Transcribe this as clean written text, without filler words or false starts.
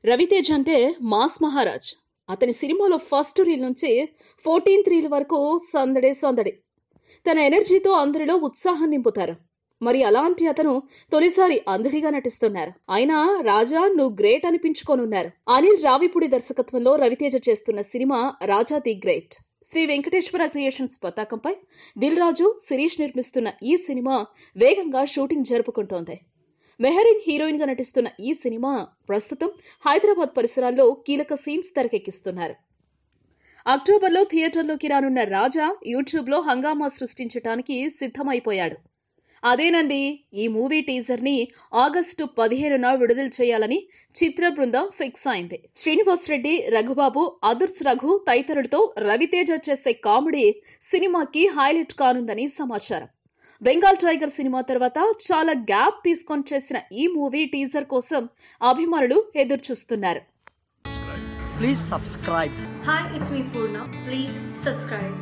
రవితేజ్ అంటే మాస్ మహారాజ్. అతని సినిమాలో ఫస్ట్ రీల్ నుంచి 14th రీల్ వరకు సందడే సందడి. తన ఎనర్జీతో అందరిలో ఉత్సాహం నింపుతారు. మరి అలాంటి అతను తొలిసారి అంధుడిగా నటిస్తున్నారు. అయినా రాజా నువ్వు గ్రేట్ అనిపించుకోనున్నారు. అనిల్ రావిపూడి దర్శకత్వంలో రవితేజ చేస్తున్న cinema Raja the great. Sri Venkateswara creations పతాకంపై దిల్ రాజు, శిరీష్ నిర్మిస్తున్న ఈ సినిమా వేగంగా షూటింగ్ జరుపుకుంటోంది. మెహరీన్ హీరోయిన్ గా నటిస్తున్న ఈ సినిమా ప్రస్తుతం హైదరాబాద్ పరిసరాల్లో కీలక సీన్స్ తెరకెక్కిస్తున్నారు. అక్టోబర్లో థియేటర్లోకి రానున్న రాజా యూట్యూబ్ లో హంగామా సృష్టించడానికి సిద్ధమైపోయాడు. అదేనండి, ఈ మూవీ టీజర్ ని ఆగస్టు 15న విడుదల చేయాలని చిత్ర బృందం ఫిక్స్ అయింది. శ్రీనివాస్ రెడ్డి, రఘుబాబు, అదుర్స్ రఘు తదితరులతో రవితేజ చేసే కామెడీ సినిమాకి హైలైట్ కానుందని సమాచారం. బెంగాల్ టైగర్ సినిమా తర్వాత చాలా గ్యాప్ తీసుకొని చేసిన ఈ మూవీ టీజర్ కోసం అభిమానులు ఎదురు చూస్తున్నారు. Please subscribe. Hi, it's me Purna. Please subscribe.